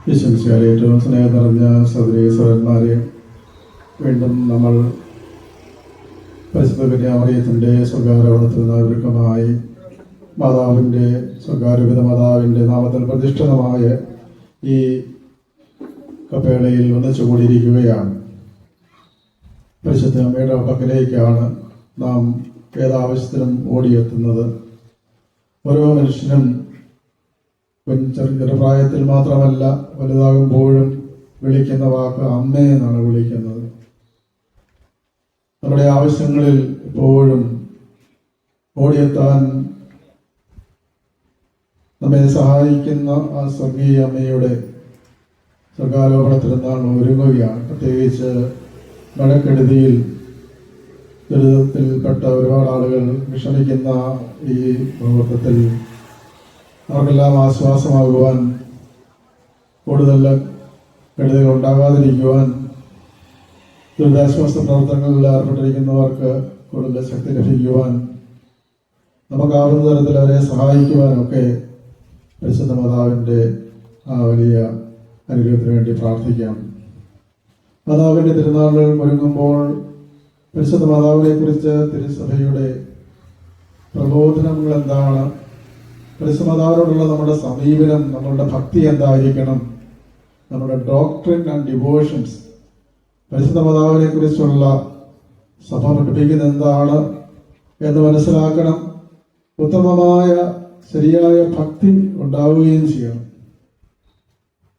ഈശ്വരൻ ഏറ്റവും സ്നേഹം നിറഞ്ഞ സഹോദരീ സഹോദരന്മാരെ, വീണ്ടും നമ്മൾ പരിശുദ്ധ കന്യാമറിയത്തിൻ്റെ സ്വർഗാരോഹണത്തിൽ നിന്ന് ഒരുക്കമായി മാതാവിൻ്റെ സ്വർഗാരോപിത മാതാവിൻ്റെ നാമത്തിൽ പ്രതിഷ്ഠിതമായ ഈ കപ്പേളയിൽ ഒന്നിച്ചു കൂടിയിരിക്കുകയാണ്. പരിശുദ്ധ അമ്മയുടെ പക്കലേക്കാണ് നാം ഏതാവശ്യത്തിനും ഓടിയെത്തുന്നത്. ഓരോ മനുഷ്യനും ചെറുപ്രായത്തിൽ മാത്രമല്ല, വലുതാകുമ്പോഴും വിളിക്കുന്ന വാക്ക് അമ്മേ എന്നാണ് വിളിക്കുന്നത്. നമ്മുടെ ആവശ്യങ്ങളിൽ എപ്പോഴും ഓടിയെത്താൻ നമ്മെ സഹായിക്കുന്ന ആ സ്വർഗീയ അമ്മയുടെ സ്വർഗാരോഹണത്തിൽ നാൾ ഒരുങ്ങുകയാണ്. പ്രത്യേകിച്ച് മഴക്കെടുതിയിൽ ദുരിതത്തിൽപ്പെട്ട ഒരുപാട് ആളുകൾ വിഷമിക്കുന്ന ഈ മുഹൂർത്തത്തിൽ അവർക്കെല്ലാം ആശ്വാസമാകുവാൻ, കൂടുതൽ കെടുതികൾ ഉണ്ടാകാതിരിക്കുവാൻ, ദുരിതാശ്വാസ പ്രവർത്തനങ്ങളിൽ ഏർപ്പെട്ടിരിക്കുന്നവർക്ക് കൂടുതൽ ശക്തി ലഭിക്കുവാൻ, നമുക്കാവുന്ന തരത്തിൽ അവരെ സഹായിക്കുവാനൊക്കെ പരിശുദ്ധ മാതാവിൻ്റെ ആ വലിയ അനുഗ്രഹത്തിന് വേണ്ടി പ്രാർത്ഥിക്കാം. മാതാവിൻ്റെ തിരുനാളുകൾ ഒരുങ്ങുമ്പോൾ പരിശുദ്ധ മാതാവിനെ കുറിച്ച് തിരുസഭയുടെ പ്രബോധനങ്ങൾ എന്താണ്, പരിശുദ്ധ മാതാവിനോടുള്ള നമ്മുടെ സമീപനം, നമ്മളുടെ ഭക്തി എന്തായിരിക്കണം, നമ്മുടെ ഡോക്ട്രിൻ ആൻഡ് ഡിവോഷൻസ്, പരിശുദ്ധ മാതാവിനെ കുറിച്ചുള്ള സഭ പഠിപ്പിക്കുന്നത് എന്താണ് എന്ന് മനസ്സിലാക്കണം. ഉത്തമമായ ശരിയായ ഭക്തി ഉണ്ടാവുകയും ചെയ്യണം.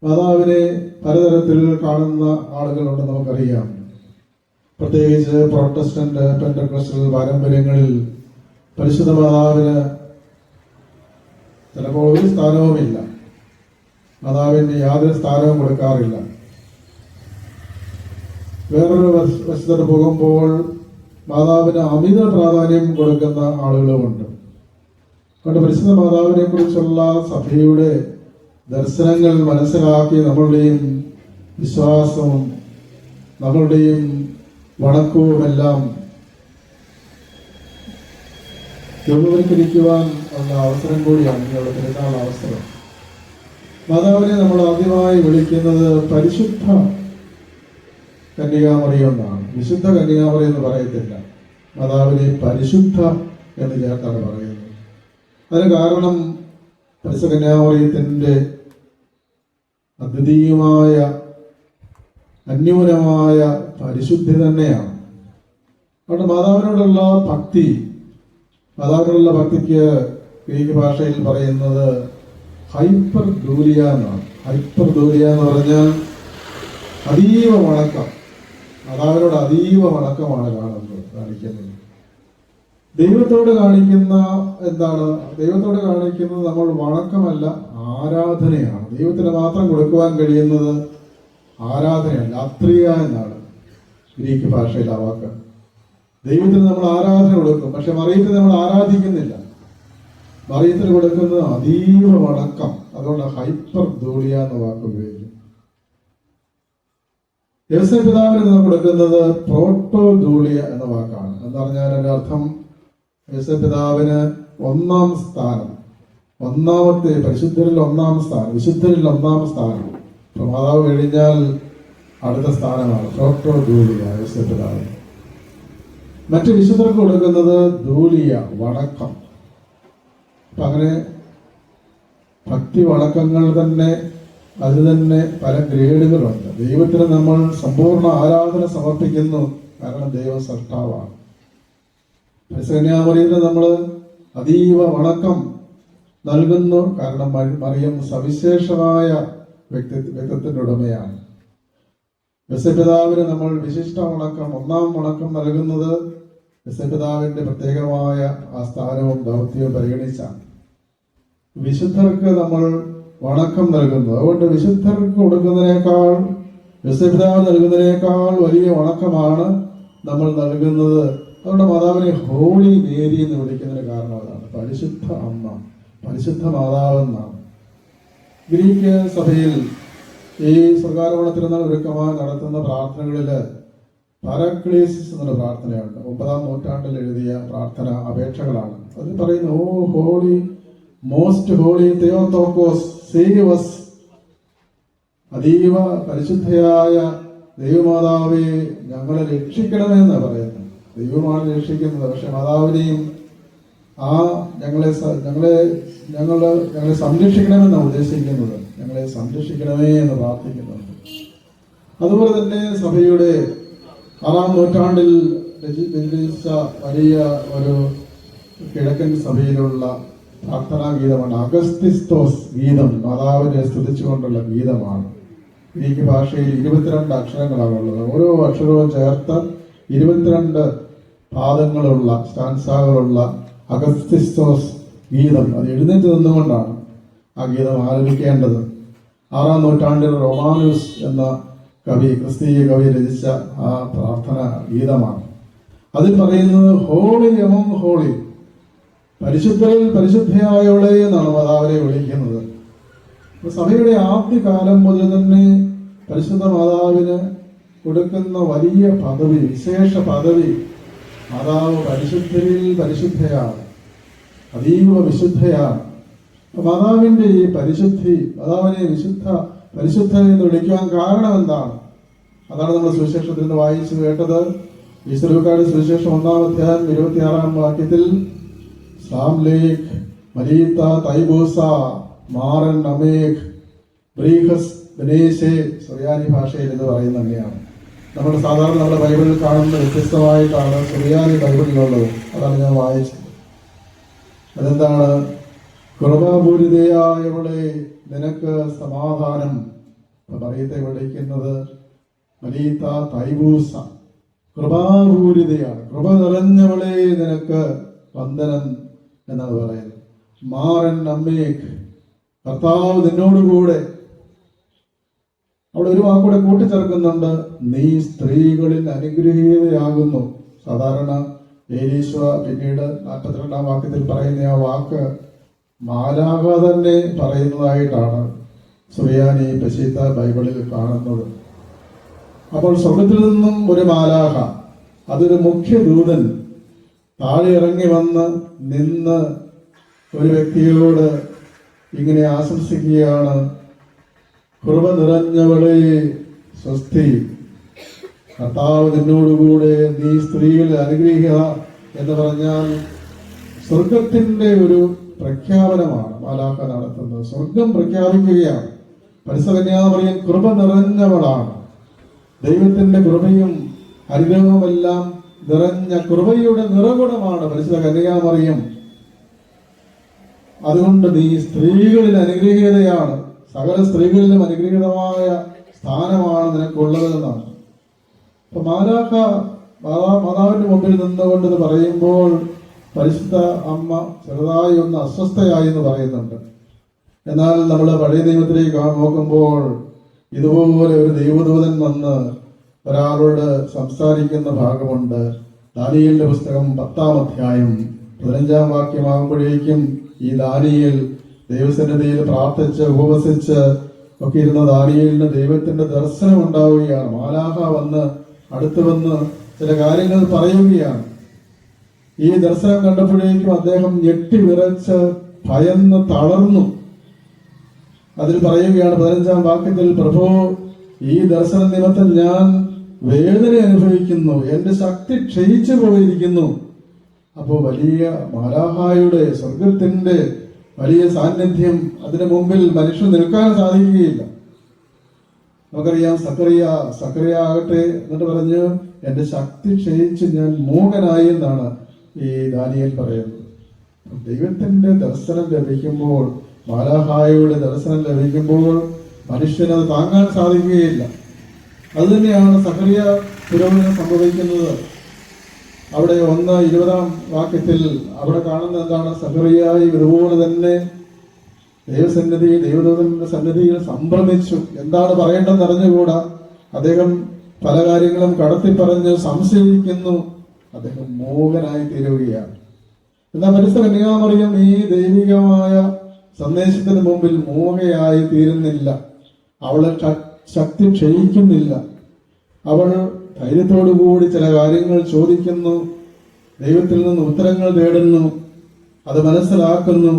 മാതാവിനെ പലതരത്തിൽ കാണുന്ന ആളുകളുണ്ട്, നമുക്കറിയാം. പ്രത്യേകിച്ച് പ്രൊട്ടസ്റ്റന്റ് പെന്തക്കോസ്റ്റൽ പാരമ്പര്യങ്ങളിൽ പരിശുദ്ധ മാതാവിന് ചിലപ്പോൾ ഒരു സ്ഥാനവുമില്ല, മാതാവിന് യാതൊരു സ്ഥാനവും കൊടുക്കാറില്ല. വേറൊരു വശത്തോട്ട് പോകുമ്പോൾ മാതാവിന് അമിത പ്രാധാന്യം കൊടുക്കുന്ന ആളുകളുമുണ്ട്. അതുകൊണ്ട് പരിശുദ്ധ മാതാവിനെ കുറിച്ചുള്ള സഭയുടെ ദർശനങ്ങൾ മനസ്സിലാക്കി നമ്മളുടെയും വിശ്വാസവും നമ്മളുടെയും വണക്കവുമെല്ലാം ദൈവവൽക്കരിക്കുവാൻ ഉള്ള അവസരം കൂടിയാണ് ഇങ്ങനെയുള്ള പെരുന്നാൾ അവസരം. മാതാവിനെ നമ്മൾ ആദ്യമായി വിളിക്കുന്നത് പരിശുദ്ധ കന്യകാമറിയം എന്നാണ്. വിശുദ്ധ കന്യകാമറിയം എന്ന് പറയത്തില്ല, മാതാവിനെ പരിശുദ്ധ എന്ന് ചേർത്താണ് പറയുന്നത്. അതിന് കാരണം പരിശുദ്ധ കന്യാമറിയത്തിൻ്റെ അദ്വിതീയമായ അന്യൂനമായ പരിശുദ്ധി തന്നെയാണ്. അതുകൊണ്ട് മാതാവിനോടുള്ള ഭക്തി, മാതാവിനോടുള്ള ഭക്തിക്ക് ഗ്രീക്ക് ഭാഷയിൽ പറയുന്നത് ഹൈപ്പർ ദൂലിയ എന്നാണ്. ഹൈപ്പർ ദൂലിയ എന്ന് പറഞ്ഞാൽ അതീവ വണക്കം. മാതാവിനോട് അതീവ വണക്കമാണ് കാണിക്കുന്നത്. ദൈവത്തോട് കാണിക്കുന്ന എന്താണ്? ദൈവത്തോട് കാണിക്കുന്നത് നമ്മൾ വണക്കമല്ല, ആരാധനയാണ്. ദൈവത്തിന് മാത്രം കൊടുക്കുവാൻ കഴിയുന്നത് ആരാധനയല്ല, ലാത്രിയ എന്നാണ് ഗ്രീക്ക് ഭാഷയിൽ ആ വാക്ക്. ദൈവത്തിന് നമ്മൾ ആരാധന കൊടുക്കും, പക്ഷെ മറിയത്തിന് നമ്മൾ ആരാധിക്കുന്നില്ല. മറിയത്തിന് കൊടുക്കുന്നത് അതീവ വണക്കം. അതുകൊണ്ട് ഹൈപ്പർ ധൂളിയ എന്ന വാക്ക് ഉപയോഗിക്കും. യോസേപ്പ് പിതാവിന് നമ്മൾ കൊടുക്കുന്നത് പ്രോട്ടോ ധൂളിയ എന്ന വാക്കാണ്. എന്ന് പറഞ്ഞാൽ അതിന്റെ അർത്ഥം യോസേപ്പ് പിതാവിന് ഒന്നാം സ്ഥാനം, ഒന്നാമത്തെ പരിശുദ്ധരിൽ ഒന്നാം സ്ഥാനം, വിശുദ്ധരിൽ ഒന്നാം സ്ഥാനം. മാതാവ് കഴിഞ്ഞാൽ അടുത്ത സ്ഥാനമാണ് പ്രോട്ടോ ധൂളിയ യോസേപ്പ് പിതാവിന്. മറ്റു വിശുദ്ധർക്ക് കൊടുക്കുന്നത് ധൂലിയ, വണക്കം. അപ്പൊ അങ്ങനെ ഭക്തി വണക്കങ്ങൾ തന്നെ, അതിന് തന്നെ പല ഗ്രേഡുകളുണ്ട്. ദൈവത്തിന് നമ്മൾ സമ്പൂർണ്ണ ആരാധന സമർപ്പിക്കുന്നു, കാരണം ദൈവം സൃഷ്ടാവാണ്. കന്യാമറിയത്തിന് നമ്മൾ അതീവ വണക്കം നൽകുന്നു, കാരണം മറിയം സവിശേഷമായ വ്യക്തിത്വത്തിന്റെ ഉടമയാണ്. യോസേപ്പിതാവിന് നമ്മൾ വിശിഷ്ട വണക്കം, ഒന്നാം വണക്കം നൽകുന്നത് യോസേപ്പിതാവിന്റെ പ്രത്യേകമായ ആ സ്ഥാനവും ദൗത്യവും പരിഗണിച്ചാണ്. വിശുദ്ധർക്ക് നമ്മൾ വണക്കം നൽകുന്നു. അതുകൊണ്ട് വിശുദ്ധർക്ക് കൊടുക്കുന്നതിനേക്കാൾ, യോസേപ്പിതാവ് നൽകുന്നതിനേക്കാൾ വലിയ വണക്കമാണ് നമ്മൾ നൽകുന്നത്. അതുകൊണ്ട് മാതാവിനെ ഹോളി മേരി എന്ന് വിളിക്കുന്നതിന് കാരണം അതാണ്. പരിശുദ്ധ അമ്മ, പരിശുദ്ധ മാതാവ് എന്നാണ്. ഗ്രീക്ക് സഭയിൽ ഈ സ്വർഗാരോഹണത്തിൽ നിന്ന് ഒരുക്കമായി നടത്തുന്ന പ്രാർത്ഥനകളില് പാരാക്ലീസിസ് എന്നൊരു പ്രാർത്ഥനയുണ്ട്. 9-ാം നൂറ്റാണ്ടിൽ എഴുതിയ പ്രാർത്ഥന അപേക്ഷകളാണ്. അതിൽ പറയുന്നു, O holy, most holy Theotokos, save us അതീവ പരിശുദ്ധയായ ദൈവമാതാവെ ഞങ്ങളെ രക്ഷിക്കണമെന്ന് പറയുന്നു. ദൈവമാണ് രക്ഷിക്കുന്നത്. പക്ഷെ മാതാവിനെയും ഞങ്ങളെ സംരക്ഷിക്കണമെന്നാണ് ഉദ്ദേശിക്കുന്നത്. ഞങ്ങളെ സംരക്ഷിക്കണമേ എന്ന് പ്രാർത്ഥിക്കുന്നുണ്ട്. അതുപോലെ തന്നെ സഭയുടെ 6-ാം നൂറ്റാണ്ടിൽ രചിച്ച വലിയ ഒരു കിഴക്കൻ സഭയിലുള്ള പ്രാർത്ഥനാ ഗീതമാണ് അഗസ്തിസ്തോസ് ഗീതം. മാതാവിനെ സ്തുതിച്ചുകൊണ്ടുള്ള ഗീതമാണ്. ഗ്രീക്ക് ഭാഷയിൽ 22 അക്ഷരങ്ങളാണ് ഉള്ളത്. ഓരോ അക്ഷരവും ചേർത്ത് 22 പാദങ്ങളുള്ള സ്റ്റാൻസാകളുള്ള അഗസ്തിസ്തോസ് ഗീതം. അത് എഴുന്നേറ്റ് നിന്നുകൊണ്ടാണ് ആ ഗീതം ആലപിക്കേണ്ടത്. 6-ാം നൂറ്റാണ്ടിൽ റൊമാനൂസ് എന്ന ക്രിസ്തീയ കവി രചിച്ച ആ പ്രാർത്ഥന ഗീതമാണ്. അതിൽ പറയുന്നത് ഹോളി എമംഗ് ഹോളി, പരിശുദ്ധരിൽ പരിശുദ്ധയായവളെ എന്നാണ് മാതാവിനെ വിളിക്കുന്നത്. സഭയുടെ ആദ്യകാലം മുതൽ തന്നെ പരിശുദ്ധ മാതാവിന് കൊടുക്കുന്ന വലിയ പദവി, വിശേഷ പദവി, മാതാവ് പരിശുദ്ധരിൽ പരിശുദ്ധയാണ്, അതീവ വിശുദ്ധയാണ്. മാതാവിന്റെ ഈ പരിശുദ്ധി, മാതാവിനെ പരിശുദ്ധ എന്ന് വിളിക്കുവാൻ കാരണം എന്താണ്? അതാണ് നമ്മൾ സുവിശേഷത്തിൽ നിന്ന് വായിച്ചു കേട്ടത്. ഈശ്വരക്കാരുടെ സുവിശേഷം 1-ാം അധ്യായം 26-ാം വാക്യത്തിൽ സാം ലേക്ക് മലീത്ത തൈബൂസ മാറൻ അമേഖ് ബ്രീഹസ് ബനേശെ സുറിയാനി ഭാഷയിൽ ഇത് പറയുന്നത് അങ്ങനെയാണ്. നമ്മൾ സാധാരണ നമ്മുടെ ബൈബിളിൽ കാണുന്ന വ്യത്യസ്തമായിട്ടാണ് സുറിയാനി ബൈബിളിലുള്ളത്. അതാണ് ഞാൻ വായിച്ചത്. അതെന്താണ്? കൃപാപൂരിതയായവളെ നിനക്ക് സമാധാനം. പറയത്തെ വിളിക്കുന്നത് മലീത്ത തൈബൂസ, കൃപാപൂരിതയാണ്, കൃപ നിറഞ്ഞവളെ നിനക്ക് വന്ദനം എന്നാണ് പറയുന്നത്. മാറൻ അമ്മേക്ക്, കർത്താവ് നിന്നോടുകൂടെ. അവിടെ ഒരു വാക്കൂടെ കൂട്ടിച്ചേർക്കുന്നുണ്ട്, നീ സ്ത്രീകളിൽ അനുഗ്രഹീതയാകുന്നു. സാധാരണ ഏലീശ്വ പിന്നീട് 42-ാം വാക്യത്തിൽ പറയുന്ന ആ വാക്ക് മാലാഖ തന്നെ പറയുന്നതായിട്ടാണ് സുറിയാനി പ്രശസ്ത ബൈബിളിൽ കാണുന്നത്. അപ്പോൾ സ്വർഗത്തിൽ നിന്നും ഒരു മാലാഖ, അതൊരു മുഖ്യദൂതൻ, താഴെ ഇറങ്ങി വന്ന് നിന്ന് ഒരു വ്യക്തിയോട് ഇങ്ങനെ ആശംസിക്കുകയാണ്, കൃപ നിറഞ്ഞവളെ സ്വസ്തി, കർത്താവ് നിന്നോടുകൂടെ, നീ സ്ത്രീകളിൽ അനുഗ്രഹിക്കുക എന്ന് പറഞ്ഞാൽ സ്വർഗത്തിന്റെ ഒരു പ്രഖ്യാപനമാണ് മാലാഖ നടത്തുന്നത്. സ്വർഗം പ്രഖ്യാപിക്കുകയാണ്, പരിശുദ്ധ കന്യാമറിയം കൃപ നിറഞ്ഞവളാണ്, ദൈവത്തിന്റെ കൃപയും അനുഗ്രഹവുമെല്ലാം നിറഞ്ഞ കൃപയുടെ നിറകുടമാണ് പരിശുദ്ധ കന്യാമറിയം. അതുകൊണ്ട് നീ സ്ത്രീകളിൽ അനുഗ്രഹീതയാണ്, സകല സ്ത്രീകളിലും അനുഗ്രഹീതമായ സ്ഥാനമാണ് നിനക്കുള്ളത് എന്നാണ്. അപ്പൊ മാതാവിന്റെ മുമ്പിൽ നിന്നുകൊണ്ട് ഇത് പറയുമ്പോൾ പരിശുദ്ധ അമ്മ ചെറുതായി ഒന്ന് അസ്വസ്ഥയായി എന്ന് പറയുന്നുണ്ട്. എന്നാൽ നമ്മൾ പഴയ നിയമത്തിലേക്ക് നോക്കുമ്പോൾ ഇതുപോലെ ഒരു ദൈവദൂതൻ വന്ന് ഒരാളോട് സംസാരിക്കുന്ന ഭാഗമുണ്ട്. ദാനിയേലിന്റെ പുസ്തകം 10-ാം അധ്യായം 15-ാം വാക്യമാകുമ്പോഴേക്കും ഈ ദാനിയേൽ ദൈവസന്നിധിയിൽ പ്രാർത്ഥിച്ച് ഉപവസിച്ച് ഒക്കെ ഇരുന്ന ദാനിയേലിന് ദൈവത്തിന്റെ ദർശനം ഉണ്ടാവുകയാണ്. മാലാഖ വന്ന് അടുത്ത് വന്ന് ചില കാര്യങ്ങൾ പറയുകയാണ്. ഈ ദർശനം കണ്ടപ്പോഴേക്കും അദ്ദേഹം ഞെട്ടി വിറച്ച് ഭയന്ന് തളർന്നു. അതിൽ പറയുകയാണ് 15-ാം വാക്യത്തിൽ, പ്രഭു, ഈ ദർശന നിമിത്തം ഞാൻ വേദന അനുഭവിക്കുന്നു, എന്റെ ശക്തി ക്ഷയിച്ചു പോയിരിക്കുന്നു. അപ്പോ വലിയ മാലാഖയുടെ, സ്വർഗത്തിന്റെ വലിയ സാന്നിധ്യം, അതിനു മുമ്പിൽ മനുഷ്യൻ നിൽക്കാൻ സാധിക്കുകയില്ല. നമുക്കറിയാം സക്കറിയ ആകട്ടെ എന്നിട്ട് പറഞ്ഞു, എന്റെ ശക്തി ക്ഷയിച്ച് ഞാൻ മൂകനായി എന്നാണ് ഈ ദാനിയേൽ പറയുന്നത്. ദൈവത്തിന്റെ ദർശനം ലഭിക്കുമ്പോൾ, മാലാഖയുടെ ദർശനം ലഭിക്കുമ്പോൾ മനുഷ്യനത് താങ്ങാൻ സാധിക്കുകയില്ല. അതുതന്നെയാണ് സക്കറിയ പുരോഹിതന് സംഭവിക്കുന്നത്. അവിടെ 1:20 വാക്യത്തിൽ അവിടെ കാണുന്ന എന്താണ്? സക്കറിയായി ഇതുപോലെ തന്നെ ദൈവദൂതന്റെ സന്നിധിയിൽ സംഭ്രമിച്ചു. എന്താണ് പറയേണ്ടതെന്ന് അറിഞ്ഞുകൂടാ. അദ്ദേഹം പല കാര്യങ്ങളും കടത്തി പറഞ്ഞ് സംശയിക്കുന്നു. അദ്ദേഹം മൂകനായി തീരുകയാണ്. എന്നാൽ പരിശുദ്ധ കന്യാമറിയം ഈ ദൈവികമായ സന്ദേശത്തിന് മുമ്പിൽ മൂകയായി തീരുന്നില്ല. അവളെ ശക്തി ക്ഷയിക്കുന്നില്ല. അവൾ ധൈര്യത്തോടുകൂടി ചില കാര്യങ്ങൾ ചോദിക്കുന്നു, ദൈവത്തിൽ നിന്ന് ഉത്തരങ്ങൾ തേടുന്നു, അത് മനസ്സിലാക്കുന്നു.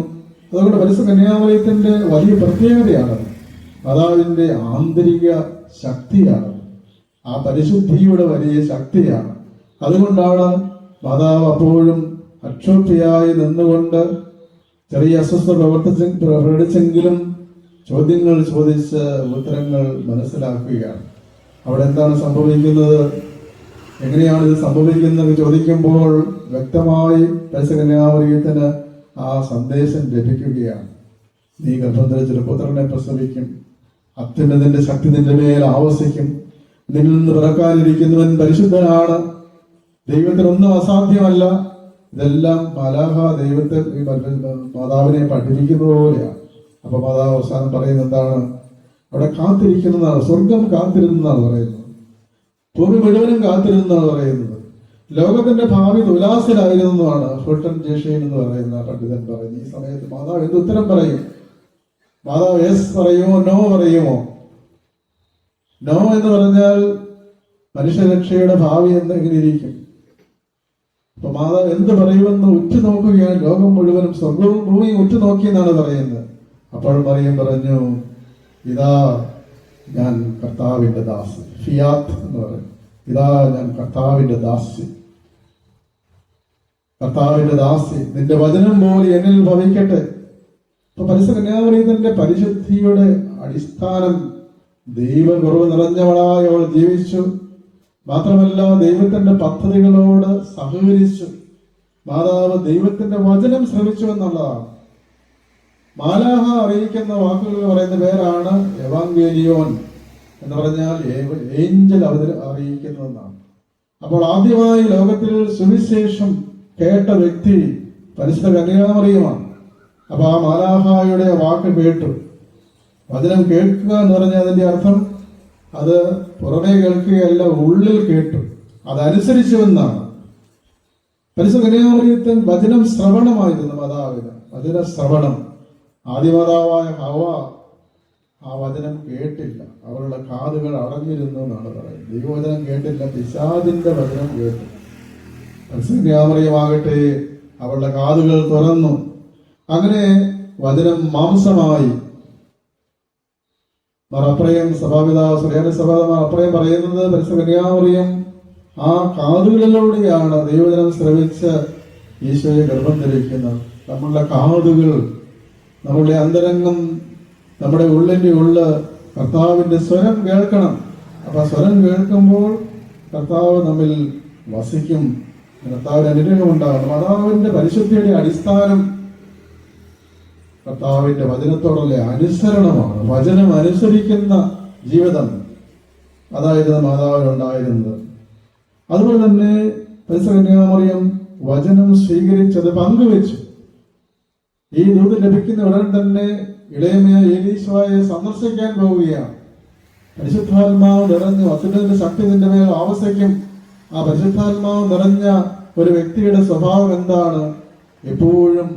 അതുകൊണ്ട് പരിശുദ്ധ കന്യാമറിയത്തിന്റെ വലിയ പ്രത്യേകതയാണ്. മാതാവിൻ്റെ ആന്തരിക ശക്തിയാണ്, ആ പരിശുദ്ധിയുടെ വലിയ ശക്തിയാണ്. അതുകൊണ്ടാണ് മാതാവ് അപ്പോഴും അക്ഷോഭ്യയായി നിന്നുകൊണ്ട് ചെറിയ അസ്വസ്ഥത പ്രകടിച്ചെങ്കിലും ചോദ്യങ്ങൾ ചോദിച്ച് ഉത്തരങ്ങൾ മനസ്സിലാക്കുകയാണ്. അവിടെ എന്താണ് സംഭവിക്കുന്നത്, എങ്ങനെയാണ് ഇത് സംഭവിക്കുന്നത് ചോദിക്കുമ്പോൾ വ്യക്തമായി പരിശുദ്ധകന്യാമറിയത്തിന് ആ സന്ദേശം ലഭിക്കുകയാണ്. നീ ഗർഭം ധരിച്ചൊരു പുത്രനെ പ്രസവിക്കും, അത്യുന്നതിന്റെ ശക്തി നിന്റെ മേൽ ആവസിക്കും, നിന്നിൽ നിന്ന് പിറക്കാനിരിക്കുന്നവൻ പരിശുദ്ധനാണ്, ദൈവത്തിനൊന്നും അസാധ്യമല്ല. ഇതെല്ലാം മാലാഖ ദൈവത്തെ മാതാവിനെ പഠിപ്പിക്കുന്നത് പോലെയാണ്. അപ്പൊ മാതാവ് അവസാനം പറയുന്നത് എന്താണ്, അവിടെ കാത്തിരിക്കുന്നതാണ്, സ്വർഗം കാത്തിരുന്നാണ് പറയുന്നത്, ഭൂമി മുഴുവനും കാത്തിരുന്നാണ് പറയുന്നത്. ലോകത്തിന്റെ ഭാവി ഉല്ലാസിലായിരുന്നതാണ് ഹുട്ടൻ ജേഷീൻ എന്ന് പറയുന്ന പണ്ഡിതൻ പറയുന്നത്. ഈ സമയത്ത് മാതാവ് എന്ത് ഉത്തരം പറയും? മാതാവ് യെസ് പറയുമോ നോ പറയുമോ? നോ എന്ന് പറഞ്ഞാൽ മനുഷ്യരക്ഷയുടെ ഭാവി എങ്ങനെ ഇരിക്കും? അപ്പൊ മാതാവ് എന്ത് പറയുമെന്ന് ഉറ്റുനോക്കുകയാണ്. ലോകം മുഴുവനും സ്വർഗവും ഭൂമിയും ഉറ്റുനോക്കിയെന്നാണ് പറയുന്നത്. അപ്പോൾ മറിയം പറഞ്ഞു, ഇതാ ഞാൻ കർത്താവിന്റെ ദാസി, ഫിയാത്ത് എന്ന് പറയും. ഇതാ ഞാൻ കർത്താവിന്റെ ദാസി, കർത്താവിന്റെ ദാസി, നിന്റെ വചനം പോലെ എന്നിൽ ഭവിക്കട്ടെ. ഇപ്പൊ പരിശുദ്ധ കന്യാമറിയത്തിന്റെ പരിശുദ്ധിയുടെ അടിസ്ഥാനം ദൈവകുറവ് നിറഞ്ഞവളായി അവൾ ജീവിച്ചു. മാത്രമല്ല ദൈവത്തിന്റെ പദ്ധതികളോട് സഹകരിച്ചു. മാതാവ് ദൈവത്തിന്റെ വചനം ശ്രമിച്ചു എന്നുള്ളതാണ്. മാലാഹ അറിയിക്കുന്ന വാക്കുകൾ പറയുന്ന പേരാണ് എവാങ്കേലിയോൻ എന്ന് പറഞ്ഞാൽ ഏഞ്ചൽ അറിയിക്കുന്നതെന്നാണ്. അപ്പോൾ ആദ്യമായി ലോകത്തിൽ സുവിശേഷം കേട്ട വ്യക്തി പരിശുദ്ധ കന്യാമറിയമാണ്. അപ്പൊ ആ മാലാഹായുടെ വാക്ക് കേട്ടു. വചനം കേൾക്കുക എന്ന് പറഞ്ഞാൽ അതിന്റെ അർത്ഥം അത് പുറമേ കേൾക്കുകയല്ല, ഉള്ളിൽ കേട്ടു, അതനുസരിച്ചു എന്നാണ്. പരിശുദ്ധ കന്യാമറിയത്തിൽ വചനം ശ്രവണമായിരുന്നു മാതാവിന്, വചന ശ്രവണം. ആദിമാതാവായ ഹവ്വ ആ വചനം കേട്ടില്ല, അവളുടെ കാതുകൾ അടഞ്ഞിരുന്നു എന്നാണ് പറയുന്നത്. ദൈവവചനം കേട്ടില്ല, പിശാചിന്റെ വചനം കേട്ടു. പരിശുദ്ധ കന്യാമറിയമാകട്ടെ അവളുടെ കാതുകൾ തുറന്നു. അങ്ങനെ വചനം മാംസമായി. മറപ്രയം സഭാപിതാവ് സുറിയാനി സഭാപിതാവ് അപ്രയം പറയുന്നത് പരിശുദ്ധ കന്യാമറിയം ആ കാതുകളിലൂടെയാണ് ദൈവവചനം ശ്രവിച്ച് ഈശോയെ ഗർഭം ധരിക്കുന്നത്. നമ്മളുടെ കാതുകൾ, നമ്മളുടെ അന്തരംഗം, നമ്മുടെ ഉള്ളിൻ്റെ ഉള്ള് കർത്താവിന്റെ സ്വരം കേൾക്കണം. അപ്പൊ ആ സ്വരം കേൾക്കുമ്പോൾ കർത്താവ് നമ്മിൽ വസിക്കും, കർത്താവിന് അനുഗ്രഹം ഉണ്ടാകണം. മാതാവിന്റെ പരിശുദ്ധിയുടെ അടിസ്ഥാനം കർത്താവിന്റെ വചനത്തോടുള്ള അനുസരണമാണ്. വചനം അനുസരിക്കുന്ന ജീവിതം അതായിരുന്നു മാതാവിനുണ്ടായിരുന്നത്. അതുപോലെ തന്നെ പരിശുദ്ധ കന്യാമറിയം വചനം സ്വീകരിച്ചത് പങ്കുവെച്ചു. ഈ ദൂത് ലഭിക്കുന്ന ഉടൻ തന്നെ ഇളയമയ ഏലീശോയെ സന്ദർശിക്കാൻ പോവുകയാണ്. പരിശുദ്ധാത്മാവ് നിറഞ്ഞു, അത്യുന്നതിന്റെ ശക്തി നിന്റെ മേൽ ആവസിക്കും. ആ പരിശുദ്ധാത്മാവ് നിറഞ്ഞ ഒരു വ്യക്തിയുടെ സ്വഭാവം എന്താണ്? എപ്പോഴും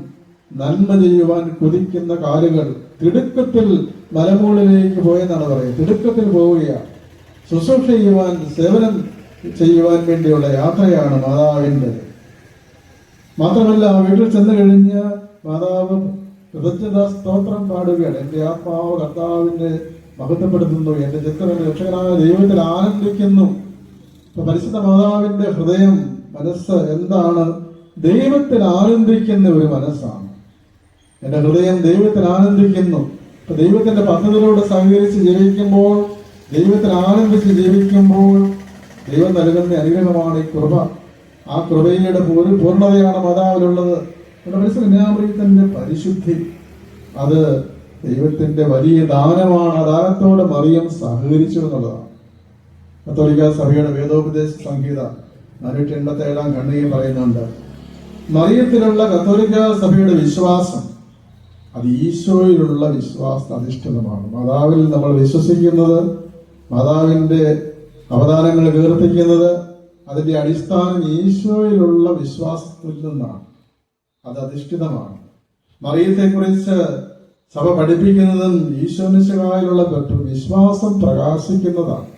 നന്മ ചെയ്യുവാൻ കൊതിക്കുന്ന കാലുകൾ. തിടുക്കത്തിൽ മലമുകളിലേക്ക് പോയെന്നാണ് പറയുന്നത്. തിടുക്കത്തിൽ പോവുകയാണ്, ശുശ്രൂഷ ചെയ്യുവാൻ, സേവനം ചെയ്യുവാൻ വേണ്ടിയുള്ള യാത്രയാണ് മാതാവിൻ്റെ. മാത്രമല്ല വീട്ടിൽ ചെന്ന് കഴിഞ്ഞ് മാതാവ് കൃതജ്ഞതാ സ്തോത്രം പാടുകയാണ്. എന്റെ ആത്മാവ് കർത്താവിനെ മഹത്വപ്പെടുത്തുന്നു, എന്റെ ചിത്രം രക്ഷകനായ ദൈവത്തിൽ ആനന്ദിക്കുന്നു. പരിശുദ്ധ മാതാവിന്റെ ഹൃദയം, മനസ്സ് എന്താണ്? ദൈവത്തിൽ ആനന്ദിക്കുന്ന ഒരു മനസ്സാണ്. എന്റെ ഹൃദയം ദൈവത്തിൽ ആനന്ദിക്കുന്നു. ഇപ്പൊ ദൈവത്തിന്റെ പദ്ധതികളോട് സഹകരിച്ച് ജീവിക്കുമ്പോൾ, ദൈവത്തിൽ ആനന്ദിച്ച് ജീവിക്കുമ്പോൾ ദൈവം നൽകുന്ന അനുഗ്രഹമാണ് ഈ കൃപ. ആ കൃപയുടെ പൂർണ്ണതയാണ് മാതാവിലുള്ളത്. പരിശുദ്ധ കന്യാമറിയത്തിന്റെ പരിശുദ്ധി അത് ദൈവത്തിന്റെ വലിയ ദാനമാണ്. ആ ദാനത്തോട് മറിയം സഹകരിച്ചു എന്നുള്ളതാണ്. കത്തോലിക്ക സഭയുടെ വേദോപദേശ സംഹിത 487 ഖണ്ഡികയിൽ പറയുന്നുണ്ട്, മറിയത്തിലുള്ള കത്തോലിക്ക സഭയുടെ വിശ്വാസം അത് ഈശോയിലുള്ള വിശ്വാസ അധിഷ്ഠിതമാണ്. മാതാവിൽ നമ്മൾ വിശ്വസിക്കുന്നത്, മാതാവിന്റെ അവദാനങ്ങൾ കീർത്തിക്കുന്നത്, അതിന്റെ അടിസ്ഥാനം ഈശോയിലുള്ള വിശ്വാസത്തിൽ നിന്നാണ്. അത് അധിഷ്ഠിതമാണ്. മറിയത്തെക്കുറിച്ച് സഭ പഠിപ്പിക്കുന്നതും ഈശോമിശിഹായിലുള്ള വിശ്വാസം പ്രകാശിക്കുന്നതാണ്.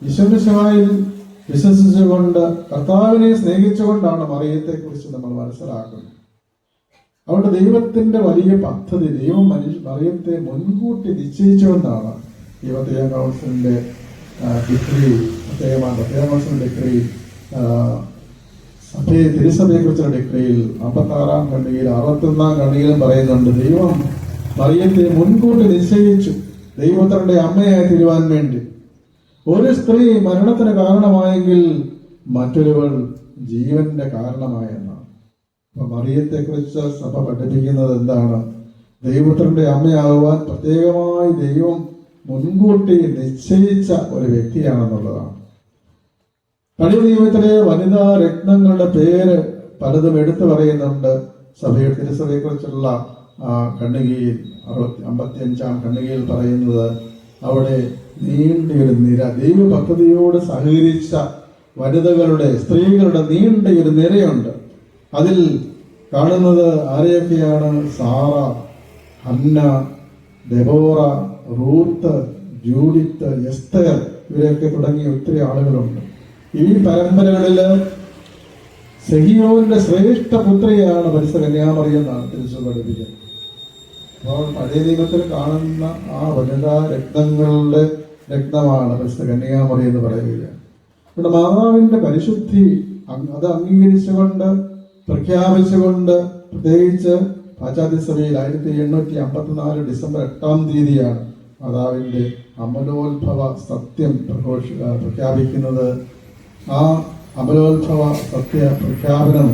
ഈശോമിശിഹായിൽ വിശ്വസിച്ചുകൊണ്ട്, കർത്താവിനെ സ്നേഹിച്ചുകൊണ്ടാണ് മറിയത്തെക്കുറിച്ച് നമ്മൾ മനസ്സിലാക്കുന്നത്. അവിടെ ദൈവത്തിന്റെ വലിയ പദ്ധതി ദൈവം മറിയത്തെ മുൻകൂട്ടി നിശ്ചയിച്ചുകൊണ്ടാണ് ഈ വത്തിക്കാൻ കൗൺസിലിന്റെ ഡിഗ്രി വത്തിക്കാൻ കൗൺസിലിന്റെ ഡിഗ്രി തിരുസഭയെ കുറിച്ചുള്ള ഡിഗ്രിയിൽ 56-ാം ഖണ്ഡികയിൽ 61-ാം ഖണ്ഡികയിലും പറയുന്നുണ്ട്, ദൈവം മറിയത്തെ മുൻകൂട്ടി നിശ്ചയിച്ചു ദൈവത്തിന്റെ അമ്മയായി തീരുവാൻ വേണ്ടി. ഒരു സ്ത്രീ മരണത്തിന് കാരണമായെങ്കിൽ മറ്റൊരുവൾ ജീവന്റെ കാരണമായെന്നാണ്. അപ്പൊ മറിയത്തെ കുറിച്ച് സഭ പഠിപ്പിക്കുന്നത് എന്താണ്? ദൈവത്തിന്റെ അമ്മയാകുവാൻ പ്രത്യേകമായി ദൈവം മുൻകൂട്ടി നിശ്ചയിച്ച ഒരു വ്യക്തിയാണെന്നുള്ളതാണ്. പഴയ നിയമത്തിലെ വനിതാ രത്നങ്ങളുടെ പേര് പലതും എടുത്തു പറയുന്നുണ്ട്. സഭയുടെ തിരുസഭയെ കുറിച്ചുള്ള ഖണ്ഡികയിൽ 55-ാം ഖണ്ഡികയിൽ പറയുന്നത് അവിടെ നീണ്ടൊരു നിര, ദൈവ പദ്ധതിയോട് സഹകരിച്ച വനിതകളുടെ സ്ത്രീകളുടെ നീണ്ടൊരു നിരയുണ്ട്. അതിൽ കാണുന്നത് ആരെയൊക്കെയാണ്? Sarah, Hannah, Deborah, Ruth, Judith, Esther, ഇവരെയൊക്കെ തുടങ്ങിയ ഒത്തിരി ആളുകളുണ്ട്. ഈ പരമ്പരകളില് സെഹിയോന്റെ ശ്രേഷ്ഠ പുത്രിയാണ് പരിശുദ്ധ കന്യാമറിയം എന്നാണ് തിരിച്ചു പഠിപ്പിക്കുന്നത്. അപ്പോൾ പഴയ നിയമത്തിൽ കാണുന്ന ആ വനിതാ രത്നങ്ങളുടെ രത്നമാണ് പരിശുദ്ധ കന്യാമറിയം എന്ന് പറയുക. ഇവിടെ മാതാവിന്റെ പരിശുദ്ധി അത് അംഗീകരിച്ചുകൊണ്ട് പ്രഖ്യാപിച്ചുകൊണ്ട്, പ്രത്യേകിച്ച് പാശ്ചാത്യ സഭയിൽ 1854 ഡിസംബർ 8-ാം തീയതിയാണ് മാതാവിന്റെ അമലോത്ഭവ സത്യം പ്രഖ്യാപിക്കുന്നത്. ആ അമലോത്ഭവ സത്യ പ്രഖ്യാപനം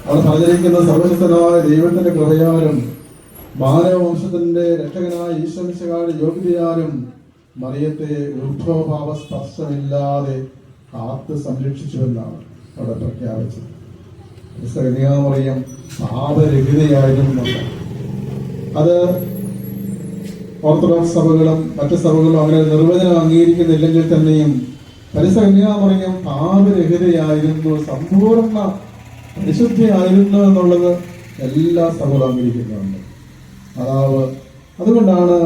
അവിടെ പറഞ്ഞിരിക്കുന്ന സർവശക്തനായ ദൈവത്തിന്റെ കൃപയാലും മാനവവംശത്തിന്റെ രക്ഷകനായ ഈശ്വരയുടെ യോഗ്യതയാലും മറിയത്തെ ഉത്ഭവഭാവ സ്പർശമില്ലാതെ കാത്ത് സംരക്ഷിച്ചുവെന്നാണ് അവിടെ പ്രഖ്യാപിച്ചത്. കന്യാമറിയം പാപരഹിതയായിരുന്നു. അത് ഓർത്തഡോക്സ് സഭകളും മറ്റു സഭകളും അങ്ങനെ നിർവചനം അംഗീകരിക്കുന്നില്ലെങ്കിൽ തന്നെയും പരിശുദ്ധ കന്യാമറിയം പാപരഹിതയായിരുന്നു, സമ്പൂർണ്ണ പരിശുദ്ധിയായിരുന്നു എന്നുള്ളത് എല്ലാ സഭകളും അംഗീകരിക്കുന്നുണ്ട്. അതുകൊണ്ടാണ്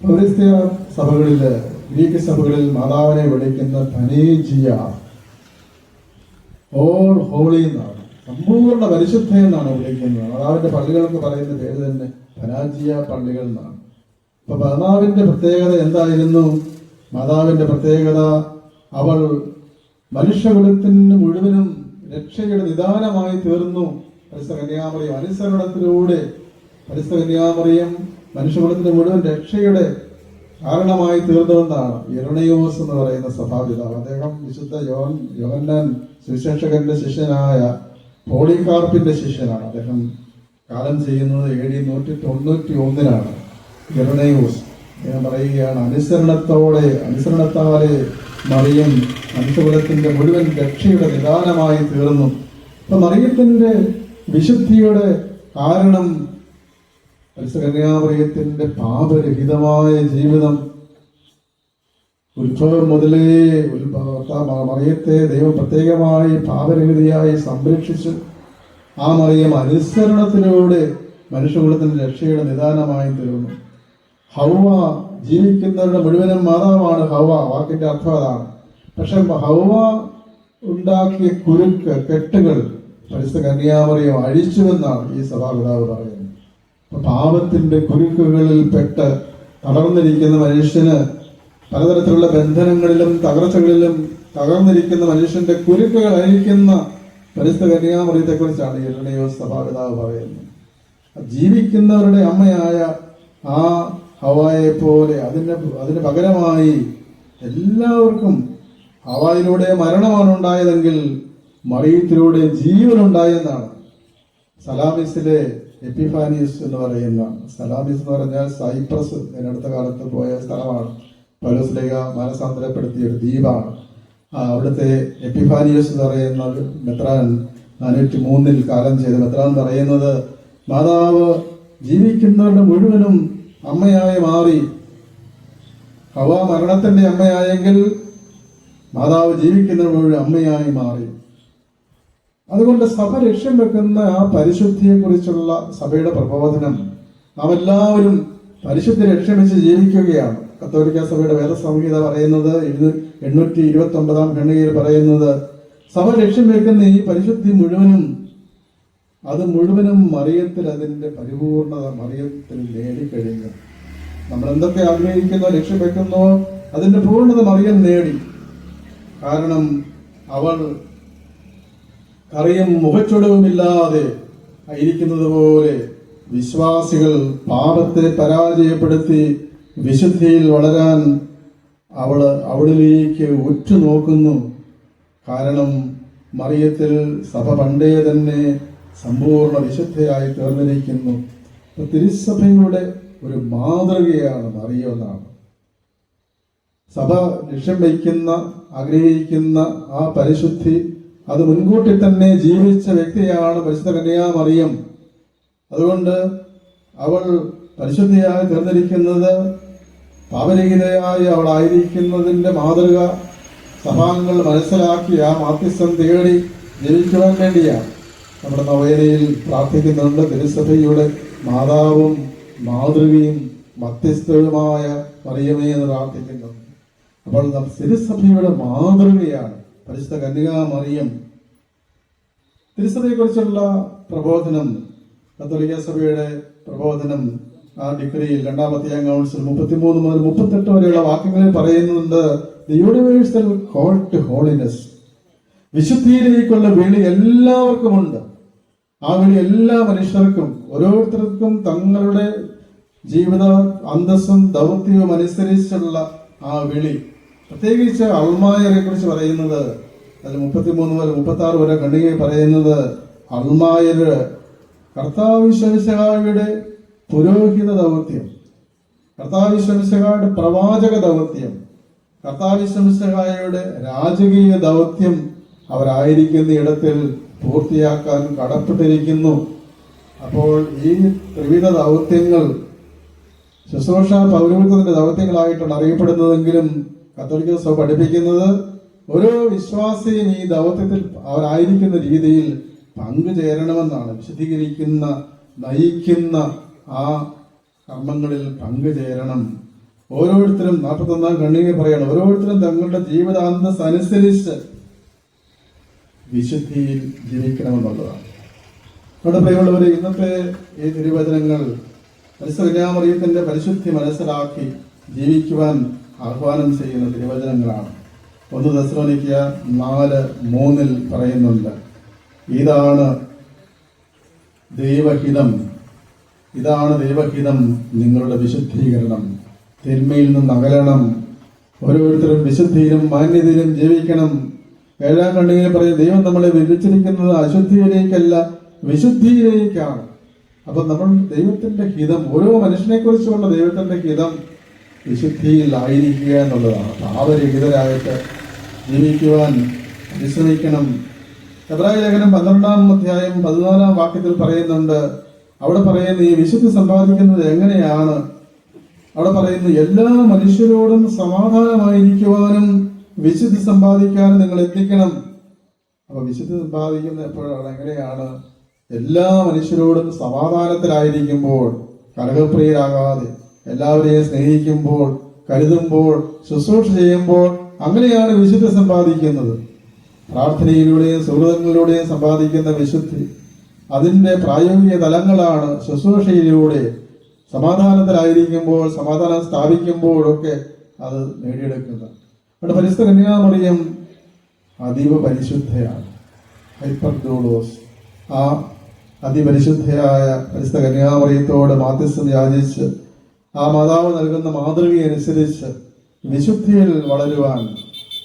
പൗരസ്ത്യ സഭകളില്, ഗ്രീക്ക് സഭകളിൽ മാതാവിനെ വിളിക്കുന്ന ധനേജിയ, ഓൾ ഹോളി എന്നാണ്, സമ്പൂർണ്ണ പരിശുദ്ധ എന്നാണ് വിളിക്കുന്നത്. മാതാവിന്റെ പള്ളികൾക്ക് പറയുന്ന പേര് തന്നെ ധനാജിയ പള്ളികൾ എന്നാണ്. അപ്പൊ മാതാവിന്റെ പ്രത്യേകത എന്തായിരുന്നു? മാതാവിന്റെ പ്രത്യേകത അവൾ മനുഷ്യകുലത്തിന് മുഴുവനും രക്ഷയുടെ നിദാനമായി തീർന്നു. പരിശുദ്ധ കന്യാമറിയം അനുസരണത്തിലൂടെ പരിശുദ്ധ കന്യാമറിയം മനുഷ്യകുലത്തിന് മുഴുവൻ രക്ഷയുടെ കാരണമായി തീർന്നുവെന്നാണ് ഇരണയോസ് എന്ന് പറയുന്ന സഭാപിതാവ്. അദ്ദേഹം വിശുദ്ധ യോഹന്നാൻ സുവിശേഷകന്റെ ശിഷ്യനായ പോളികാർപ്പിന്റെ ശിഷ്യനാണ്. അദ്ദേഹം കാലം ചെയ്യുന്നത് AD 191 ഇരണയോസ്. ഞാൻ പറയുകയാണ്, അനുസരണത്താലെ മറിയം മനുഷ്യകുലത്തിന്റെ മുഴുവൻ രക്ഷയുടെ നിദാനമായി തീർന്നു. അപ്പൊ മറിയത്തിന്റെ വിശുദ്ധിയുടെ കാരണം പരിശുദ്ധ കന്യാമറിയത്തിന്റെ പാപരഹിതമായ ജീവിതം. ഉത്ഭവം മുതലേ മറിയത്തെ ദൈവം പ്രത്യേകമായി പാപരഹിതയായി സംരക്ഷിച്ചു. ആ മറിയം അനുസരണത്തിലൂടെ മനുഷ്യകുലത്തിന്റെ രക്ഷയുടെ നിദാനമായി തീർന്നു. ഹൗവ ജീവിക്കുന്നവരുടെ മുഴുവനും മാതാവാണ്. ഹൗവ വാക്കിന്റെ അർത്ഥം അതാണ്. പക്ഷെ ഹൗവ ഉണ്ടാക്കിയ കെട്ടുകൾ പരിശുദ്ധ കന്യാമറിയം അഴിച്ചുവെന്നാണ് ഈ സഭാപിതാവ് പറയുന്നത്. പാപത്തിന്റെ കുരുക്കുകളിൽ പെട്ട് തളർന്നിരിക്കുന്ന മനുഷ്യന്, പലതരത്തിലുള്ള ബന്ധനങ്ങളിലും തകർച്ചകളിലും തകർന്നിരിക്കുന്ന മനുഷ്യന്റെ കുരുക്കുകൾ അഴിക്കുന്ന പരിശുദ്ധ കന്യാമറിയത്തെ കുറിച്ചാണ് ഇരണയോസ് സഭാപിതാവ് പറയുന്നത്. ജീവിക്കുന്നവരുടെ അമ്മയായ ആ ഹവായെ പോലെ അതിന് പകരമായി എല്ലാവർക്കും ഹവായിലൂടെ മരണമാണ് ഉണ്ടായതെങ്കിൽ മറിയത്തിലൂടെ ജീവനുണ്ടായെന്നാണ് സലാമിസിലെ എപ്പിഫാനിയസ് എന്ന് പറയുന്ന. സലാമിസ് എന്ന് പറഞ്ഞാൽ സൈപ്രസ്, അടുത്ത കാലത്ത് പോയ സ്ഥലമാണ്. പൗലോസ്ലീഹ മാനസാന്തരപ്പെടുത്തിയ ഒരു ദ്വീപാണ്. അവിടുത്തെ എപ്പിഫാനിയസ് എന്ന് പറയുന്ന മെത്രാൻ 403 കാലം ചെയ്ത മെത്രാൻ എന്ന് പറയുന്നത്, മാതാവ് ജീവിക്കുന്നവരുടെ മുഴുവനും അമ്മയായി മാറി. ഹവ മരണത്തിന്റെ അമ്മയായെങ്കിൽ മാതാവ് ജീവിക്കുന്നവരുടെ മുഴുവൻ അമ്മയായി മാറി. അതുകൊണ്ട് സഭ ലക്ഷ്യം വെക്കുന്ന ആ പരിശുദ്ധിയെ കുറിച്ചുള്ള സഭയുടെ പ്രബോധനം, നാം എല്ലാവരും പരിശുദ്ധി ലക്ഷ്യം വെച്ച് ജീവിക്കുകയാണ്. കത്തോലിക്ക സഭയുടെ വേദസംഹിത പറയുന്നത് 829 ഖണ്ഡികയിൽ പറയുന്നത്, സഭ ലക്ഷ്യം വെക്കുന്ന ഈ പരിശുദ്ധി മുഴുവനും അത് മുഴുവനും മറിയത്തിൽ അതിന്റെ പരിപൂർണത മറിയത്തിൽ നേടിക്കഴിഞ്ഞു. നമ്മൾ എന്തൊക്കെ ആഗ്രഹിക്കുന്നോ ലക്ഷ്യം വെക്കുന്നോ അതിന്റെ പൂർണ്ണത മറിയം നേടി. കാരണം അവൾ കറിയും മുഖച്ചുടവുമില്ലാതെ ആയിരിക്കുന്നത് പോലെ വിശ്വാസികൾ പാപത്തെ പരാജയപ്പെടുത്തി വിശുദ്ധിയിൽ വളരാൻ അവളിലേക്ക് ഉറ്റുനോക്കുന്നു. കാരണം മറിയത്തിൽ സഭ പണ്ടേ തന്നെ സമ്പൂർണ്ണ വിശുദ്ധയായി തീർന്നിരിക്കുന്നു. തിരുസഭയുടെ ഒരു മാതൃകയാണ് മറിയം എന്നാണ്. സഭ ലക്ഷ്യം വയ്ക്കുന്ന ആഗ്രഹിക്കുന്ന ആ പരിശുദ്ധി അത് മുൻകൂട്ടി തന്നെ ജീവിച്ച വ്യക്തിയാണ് പരിശുദ്ധ കന്യാമറിയം. അതുകൊണ്ട് അവൾ പരിശുദ്ധിയായി തീർന്നിരിക്കുന്നത് പാപരഹിതയായി അവളായിരിക്കുന്നതിന്റെ മാതൃക സഭാംഗങ്ങൾ മനസ്സിലാക്കി ആ മാധ്യസ്ഥം തേടി ജീവിക്കുവാൻ വേണ്ടിയാണ്. നമ്മുടെ നൊവേനയിൽ പ്രാർത്ഥിക്കുന്നുണ്ട്, തിരുസഭയുടെ മാതാവും മാതൃകയും മധ്യസ്ഥവുമായ മറിയമേ എന്ന് പ്രാർത്ഥിക്കുന്നുണ്ട്. അപ്പോൾ തിരുസഭയുടെ മാതൃകയാണ് പരിശുദ്ധ കന്യകാമറിയം. തിരുസഭയെക്കുറിച്ചുള്ള പ്രബോധനം, കത്തോലിക്ക സഭയുടെ പ്രബോധനം ആ ഡിഗ്രിയിൽ 2ാം വത്തിക്കാൻ കൗൺസിൽ 33 മുതൽ 38 വരെയുള്ള വാക്യങ്ങളിൽ പറയുന്നുണ്ട്, the universal call to holiness. വിശുദ്ധിയിലേക്കുള്ള വിളി എല്ലാവർക്കുമുണ്ട്. ആ വിളി എല്ലാ മനുഷ്യർക്കും ഓരോരുത്തർക്കും തങ്ങളുടെ ജീവിത അന്തസ്സും ദൗത്യവും അനുസരിച്ചുള്ള ആ വിളി. പ്രത്യേകിച്ച് അൾമായരെ കുറിച്ച് പറയുന്നത് അതിൽ 33 മുതൽ 36 വരെ ഖണ്ഡികയിൽ പറയുന്നത് അൾമായര് കർത്താവിശ്വമിശിഹായുടെ പുരോഹിത ദൗത്യം, കർത്താവിശ്വമിശിഹായുടെ പ്രവാചക ദൗത്യം, കർത്താവിശ്വമിശിഹായുടെ രാജകീയ ദൗത്യം അവരായിരിക്കുന്ന ഇടത്തിൽ പൂർത്തിയാക്കാൻ കടപ്പെട്ടിരിക്കുന്നു. അപ്പോൾ ഈ ത്രിവിധ ദൗത്യങ്ങൾ ശുശ്രൂഷ പൗരോഹിത്യത്തിന്റെ ദൗത്യങ്ങളായിട്ടാണ് അറിയപ്പെടുന്നതെങ്കിലും കത്തോലിക്ക സഭ പഠിപ്പിക്കുന്നത് ഓരോ വിശ്വാസിയും ഈ ദൗത്യത്തിൽ അവരായിരിക്കുന്ന രീതിയിൽ പങ്കുചേരണമെന്നാണ്. വിശദീകരിക്കുന്ന നയിക്കുന്ന ആ കർമ്മങ്ങളിൽ പങ്കുചേരണം. ഓരോരുത്തരും 41 ഖണ്ഡികയിൽ പറയണം, ഓരോരുത്തരും തങ്ങളുടെ ജീവിതാന്തസ് അനുസരിച്ച് വിശുദ്ധിയിൽ ജീവിക്കണമെന്നുള്ളതാണ്. നമ്മുടെ പ്രിയമുള്ളവരെ, ഇന്നത്തെ ഈ തിരുവചനങ്ങൾ പരിശുദ്ധ കന്യാമറിയത്തിന്റെ പരിശുദ്ധി മനസ്സിലാക്കി ജീവിക്കുവാൻ ആഹ്വാനം ചെയ്യുന്ന തിരുവചനങ്ങളാണ്. 1 തെസ്സലോനിക്യ 4:3 പറയുന്നുണ്ട്, ഇതാണ് ദൈവഹിതം, ഇതാണ് ദൈവഹിതം, നിങ്ങളുടെ വിശുദ്ധീകരണം, തിന്മയിൽ നിന്ന് അകലണം, ഓരോരുത്തരും വിശുദ്ധിയിലും മാന്യതയിലും ജീവിക്കണം. 7ാം ഖണ്ഡികയിൽ പറയും, ദൈവം നമ്മളെ വിളിച്ചിരിക്കുന്നത് അശുദ്ധിയിലേക്കല്ല വിശുദ്ധിയിലേക്കാണ്. അപ്പൊ നമ്മൾ ദൈവത്തിന്റെ ഹിതം, ഓരോ മനുഷ്യനെ കുറിച്ചുള്ള ദൈവത്തിന്റെ ഹിതം വിശുദ്ധിയിൽ ആയിരിക്കുക എന്നുള്ളതാണ്. പാപരഹിതരായിട്ട് ജീവിക്കുവാൻ പരിശ്രമിക്കണം. എബ്രായ ലേഖനം 12-ാം അധ്യായം 14-ാം വാക്യത്തിൽ പറയുന്നുണ്ട്, അവിടെ പറയുന്നു ഈ വിശുദ്ധി സമ്പാദിക്കുന്നത് എങ്ങനെയാണ്. അവിടെ പറയുന്നു, എല്ലാ മനുഷ്യരോടും സമാധാനമായിരിക്കുവാനും വിശുദ്ധി സമ്പാദിക്കാനും നിങ്ങൾ എത്തിക്കണം. അപ്പൊ വിശുദ്ധി സമ്പാദിക്കുന്നത് എപ്പോഴാണ്, എങ്ങനെയാണ്? എല്ലാ മനുഷ്യരോടും സമാധാനത്തിലായിരിക്കുമ്പോൾ, കലഹപ്രിയരാകാതെ എല്ലാവരെയും സ്നേഹിക്കുമ്പോൾ, കരുതുമ്പോൾ, ശുശ്രൂഷ ചെയ്യുമ്പോൾ, അങ്ങനെയാണ് വിശുദ്ധി സമ്പാദിക്കുന്നത്. പ്രാർത്ഥനയിലൂടെയും സുഹൃത്തുക്കളിലൂടെയും സമ്പാദിക്കുന്ന വിശുദ്ധി അതിന്റെ പ്രായോഗിക തലങ്ങളാണ് ശുശ്രൂഷയിലൂടെ സമാധാനത്തിലായിരിക്കുമ്പോൾ, സമാധാനം സ്ഥാപിക്കുമ്പോഴൊക്കെ അത് നേടിയെടുക്കുന്നത്. അവിടെ പരിശുദ്ധ കന്യാമറിയം അതീവ പരിശുദ്ധയാണ്, ഹൈപ്പർഡോളോസ്. ആ അതിപരിശുദ്ധയായ പരിശുദ്ധ കന്യാമറിയത്തോട് മാധ്യസ്ഥം യാചിച്ച് ആ മാതാവ് നൽകുന്ന മാതൃകയനുസരിച്ച് വിശുദ്ധിയിൽ വളരുവാൻ,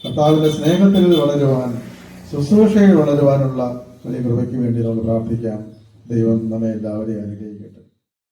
കർത്താവിന്റെ സ്നേഹത്തിൽ വളരുവാൻ, ശുശ്രൂഷയിൽ വളരുവാനുള്ള വലിയ കൃപയ്ക്ക് വേണ്ടി നമുക്ക് പ്രാർത്ഥിക്കാം. ദൈവം നമ്മെ എല്ലാവരെയും അനുഗ്രഹിക്കട്ടെ.